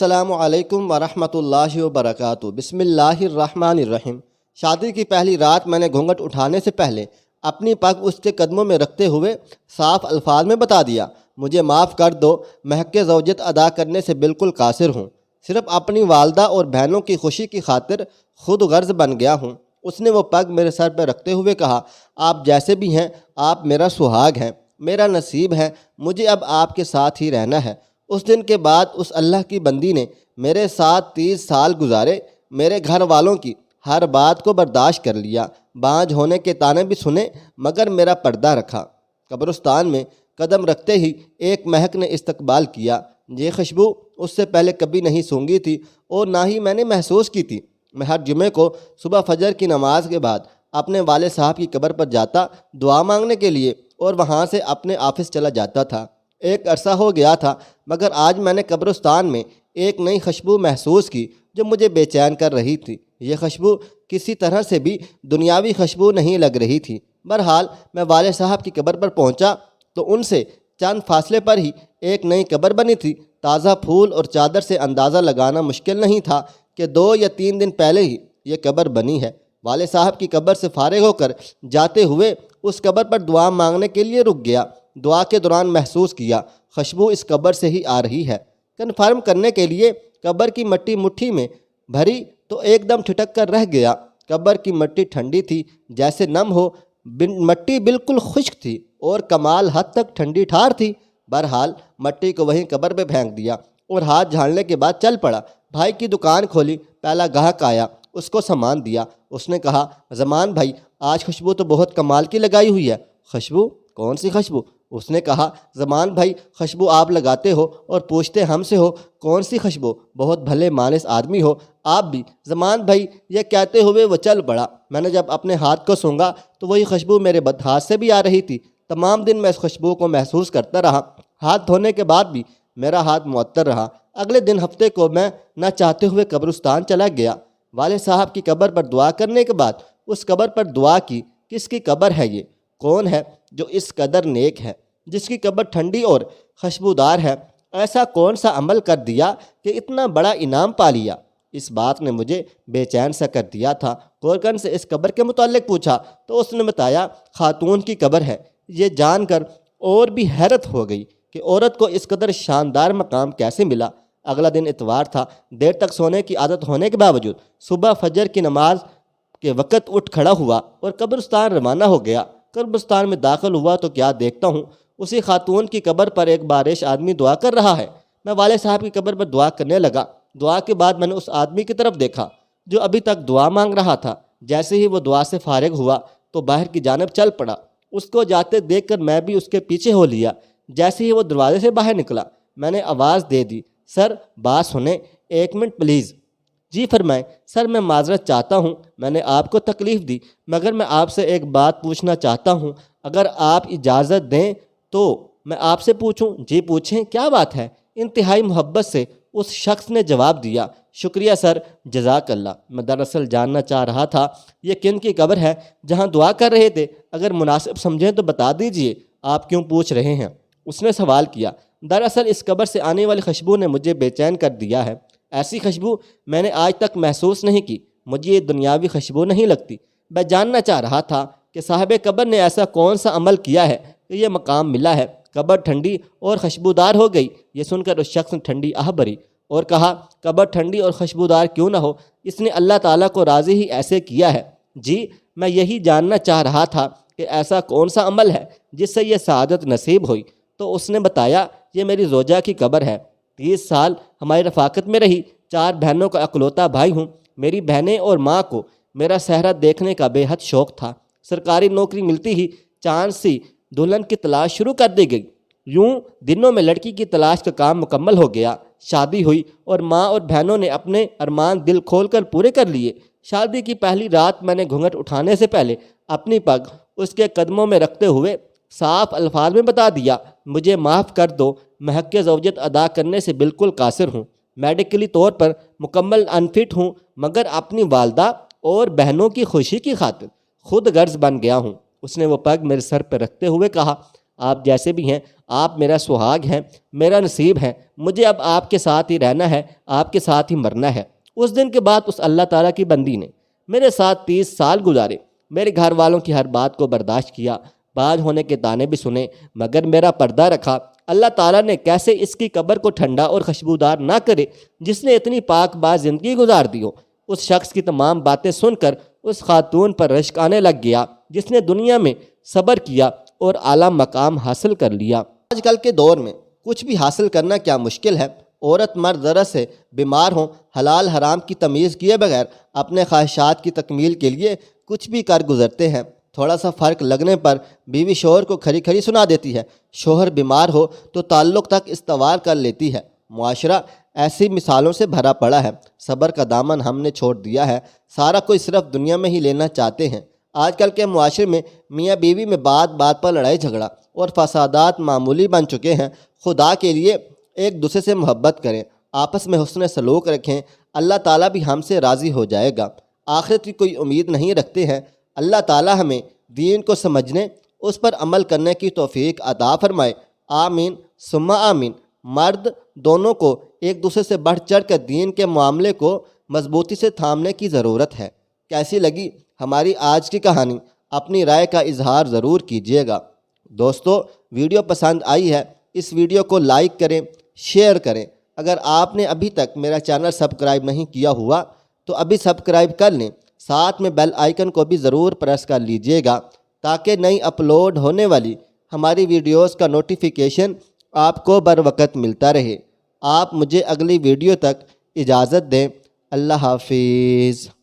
السلام علیکم ورحمۃ اللہ وبرکاتہ۔ بسم اللہ الرحمن الرحیم۔ شادی کی پہلی رات میں نے گھونگھٹ اٹھانے سے پہلے اپنی پگ اس کے قدموں میں رکھتے ہوئے صاف الفاظ میں بتا دیا، مجھے معاف کر دو، میں حق زوجت ادا کرنے سے بالکل قاصر ہوں، صرف اپنی والدہ اور بہنوں کی خوشی کی خاطر خود غرض بن گیا ہوں۔ اس نے وہ پگ میرے سر پہ رکھتے ہوئے کہا، آپ جیسے بھی ہیں آپ میرا سہاگ ہیں، میرا نصیب ہے، مجھے اب آپ کے ساتھ ہی رہنا ہے۔ اس دن کے بعد اس اللہ کی بندی نے میرے ساتھ 30 سال گزارے، میرے گھر والوں کی ہر بات کو برداشت کر لیا، بانجھ ہونے کے طعنے بھی سنے مگر میرا پردہ رکھا۔ قبرستان میں قدم رکھتے ہی ایک مہک نے استقبال کیا، یہ خوشبو اس سے پہلے کبھی نہیں سونگھی تھی اور نہ ہی میں نے محسوس کی تھی۔ میں ہر جمعے کو صبح فجر کی نماز کے بعد اپنے والد صاحب کی قبر پر جاتا دعا مانگنے کے لیے اور وہاں سے اپنے آفس چلا جاتا تھا۔ ایک عرصہ ہو گیا تھا مگر آج میں نے قبرستان میں ایک نئی خوشبو محسوس کی جو مجھے بے چین کر رہی تھی۔ یہ خوشبو کسی طرح سے بھی دنیاوی خوشبو نہیں لگ رہی تھی۔ بہرحال میں والد صاحب کی قبر پر پہنچا تو ان سے چند فاصلے پر ہی ایک نئی قبر بنی تھی۔ تازہ پھول اور چادر سے اندازہ لگانا مشکل نہیں تھا کہ 2 یا 3 دن پہلے ہی یہ قبر بنی ہے۔ والد صاحب کی قبر سے فارغ ہو کر جاتے ہوئے اس قبر پر دعا مانگنے کے لیے رک گیا۔ دعا کے دوران محسوس کیا خوشبو اس قبر سے ہی آ رہی ہے۔ کنفرم کرنے کے لیے قبر کی مٹی مٹھی میں بھری تو ایک دم ٹھٹک کر رہ گیا۔ قبر کی مٹی ٹھنڈی تھی، جیسے نم ہو، مٹی بالکل خشک تھی اور کمال حد تک ٹھنڈی ٹھار تھی۔ بہرحال مٹی کو وہیں قبر پہ پھینک دیا اور ہاتھ جھاڑنے کے بعد چل پڑا۔ بھائی کی دکان کھولی، پہلا گاہک آیا، اس کو سامان دیا۔ اس نے کہا، زمان بھائی آج خوشبو تو بہت کمال کی لگائی ہوئی ہے۔ خوشبو؟ کون سی خوشبو؟ اس نے کہا، زمان بھائی خوشبو آپ لگاتے ہو اور پوچھتے ہم سے ہو کون سی خوشبو، بہت بھلے مانس آدمی ہو آپ بھی۔ زمان بھائی یہ کہتے ہوئے وہ چل پڑا۔ میں نے جب اپنے ہاتھ کو سونگھا تو وہی خوشبو میرے ہاتھ سے بھی آ رہی تھی۔ تمام دن میں اس خوشبو کو محسوس کرتا رہا۔ ہاتھ دھونے کے بعد بھی میرا ہاتھ معطر رہا۔ اگلے دن ہفتے کو میں نہ چاہتے ہوئے قبرستان چلا گیا۔ والد صاحب کی قبر پر دعا کرنے کے بعد اس قبر پر دعا کی، کس کی قبر ہے یہ؟ کون ہے جو اس قدر نیک ہے، جس کی قبر ٹھنڈی اور خوشبودار ہے؟ ایسا کون سا عمل کر دیا کہ اتنا بڑا انعام پا لیا؟ اس بات نے مجھے بے چین سا کر دیا تھا۔ کورکن سے اس قبر کے متعلق پوچھا تو اس نے بتایا خاتون کی قبر ہے۔ یہ جان کر اور بھی حیرت ہو گئی کہ عورت کو اس قدر شاندار مقام کیسے ملا۔ اگلا دن اتوار تھا۔ دیر تک سونے کی عادت ہونے کے باوجود صبح فجر کی نماز کے وقت اٹھ کھڑا ہوا اور قبرستان روانہ ہو گیا۔ قبرستان میں داخل ہوا تو کیا دیکھتا ہوں، اسی خاتون کی قبر پر ایک بارش آدمی دعا کر رہا ہے۔ میں والد صاحب کی قبر پر دعا کرنے لگا۔ دعا کے بعد میں نے اس آدمی کی طرف دیکھا جو ابھی تک دعا مانگ رہا تھا۔ جیسے ہی وہ دعا سے فارغ ہوا تو باہر کی جانب چل پڑا۔ اس کو جاتے دیکھ کر میں بھی اس کے پیچھے ہو لیا۔ جیسے ہی وہ دروازے سے باہر نکلا میں نے آواز دے دی، سر بات سنیں، 1 منٹ پلیز۔ جی فرمائیں۔ سر میں معذرت چاہتا ہوں، میں نے آپ کو تکلیف دی، مگر میں آپ سے ایک بات پوچھنا چاہتا ہوں، اگر آپ اجازت دیں تو میں آپ سے پوچھوں؟ جی پوچھیں، کیا بات ہے؟ انتہائی محبت سے اس شخص نے جواب دیا، شکریہ سر، جزاک اللہ۔ میں دراصل جاننا چاہ رہا تھا یہ کن کی قبر ہے جہاں دعا کر رہے تھے؟ اگر مناسب سمجھیں تو بتا دیجئے، آپ کیوں پوچھ رہے ہیں؟ اس نے سوال کیا۔ دراصل اس قبر سے آنے والی خوشبو نے مجھے بے چین کر دیا ہے۔ ایسی خوشبو میں نے آج تک محسوس نہیں کی، مجھے یہ دنیاوی خوشبو نہیں لگتی۔ میں جاننا چاہ رہا تھا کہ صاحب قبر نے ایسا کون سا عمل کیا ہے کہ یہ مقام ملا ہے۔ قبر ٹھنڈی اور خوشبودار ہو گئی۔ یہ سن کر اس شخص نے ٹھنڈی آہ بھری اور کہا، قبر ٹھنڈی اور خوشبودار کیوں نہ ہو، اس نے اللہ تعالیٰ کو راضی ہی ایسے کیا ہے۔ جی میں یہی جاننا چاہ رہا تھا کہ ایسا کون سا عمل ہے جس سے یہ سعادت نصیب ہوئی۔ تو اس نے بتایا، یہ میری زوجہ کی قبر ہے، 30 سال ہماری رفاقت میں رہی، 4 بہنوں کا اکلوتا بھائی ہوں۔ میری بہنیں اور ماں کو میرا صحرا دیکھنے کا بے حد شوق تھا۔ سرکاری نوکری ملتی ہی چاند سی دلہن کی تلاش شروع کر دی گئی۔ یوں دنوں میں لڑکی کی تلاش کا کام مکمل ہو گیا۔ شادی ہوئی اور ماں اور بہنوں نے اپنے ارمان دل کھول کر پورے کر لیے۔ شادی کی پہلی رات میں نے گھونگھٹ اٹھانے سے پہلے اپنی پگ اس کے قدموں میں رکھتے ہوئے صاف الفاظ میں بتا دیا، مجھے معاف کر دو، میں حق زوجت ادا کرنے سے بالکل قاصر ہوں، میڈیکلی طور پر مکمل انفٹ ہوں، مگر اپنی والدہ اور بہنوں کی خوشی کی خاطر خود غرض بن گیا ہوں۔ اس نے وہ پگ میرے سر پہ رکھتے ہوئے کہا، آپ جیسے بھی ہیں آپ میرا سہاگ ہیں، میرا نصیب ہیں، مجھے اب آپ کے ساتھ ہی رہنا ہے، آپ کے ساتھ ہی مرنا ہے۔ اس دن کے بعد اس اللہ تعالیٰ کی بندی نے میرے ساتھ 30 سال گزارے، میرے گھر والوں کی ہر بات کو برداشت کیا، باز ہونے کے تانے بھی سنے، مگر میرا پردہ رکھا۔ اللہ تعالیٰ نے کیسے اس کی قبر کو ٹھنڈا اور خوشبودار نہ کرے جس نے اتنی پاک باز زندگی گزار دی ہو۔ اس شخص کی تمام باتیں سن کر اس خاتون پر رشک آنے لگ گیا جس نے دنیا میں صبر کیا اور اعلیٰ مقام حاصل کر لیا۔ آج کل کے دور میں کچھ بھی حاصل کرنا کیا مشکل ہے۔ عورت مرد ذرا سے بیمار ہوں، حلال حرام کی تمیز کیے بغیر اپنے خواہشات کی تکمیل کے لیے کچھ بھی کر گزرتے ہیں۔ تھوڑا سا فرق لگنے پر بیوی شوہر کو کھری کھری سنا دیتی ہے، شوہر بیمار ہو تو تعلق تک استوار کر لیتی ہے۔ معاشرہ ایسی مثالوں سے بھرا پڑا ہے۔ صبر کا دامن ہم نے چھوڑ دیا ہے، سارا کوئی صرف دنیا میں ہی لینا چاہتے ہیں۔ آج کل کے معاشرے میں میاں بیوی میں بات بات پر لڑائی جھگڑا اور فسادات معمولی بن چکے ہیں۔ خدا کے لیے ایک دوسرے سے محبت کریں، آپس میں حسن سلوک رکھیں، اللہ تعالیٰ بھی ہم سے راضی ہو جائے گا۔ آخرت کی کوئی امید نہیں رکھتے ہیں، اللہ تعالیٰ ہمیں دین کو سمجھنے، اس پر عمل کرنے کی توفیق عطا فرمائے۔ آمین ثم آمین۔ مرد دونوں کو ایک دوسرے سے بڑھ چڑھ کر دین کے معاملے کو مضبوطی سے تھامنے کی ضرورت ہے۔ کیسی لگی ہماری آج کی کہانی؟ اپنی رائے کا اظہار ضرور کیجیے گا۔ دوستو، ویڈیو پسند آئی ہے اس ویڈیو کو لائک کریں، شیئر کریں۔ اگر آپ نے ابھی تک میرا چینل سبسکرائب نہیں کیا ہوا تو ابھی سبسکرائب کر لیں، ساتھ میں بیل آئیکن کو بھی ضرور پریس کر لیجیے گا تاکہ نئی اپلوڈ ہونے والی ہماری ویڈیوز کا نوٹیفیکیشن آپ کو بر وقت ملتا رہے۔ آپ مجھے اگلی ویڈیو تک اجازت دیں۔ اللہ حافظ۔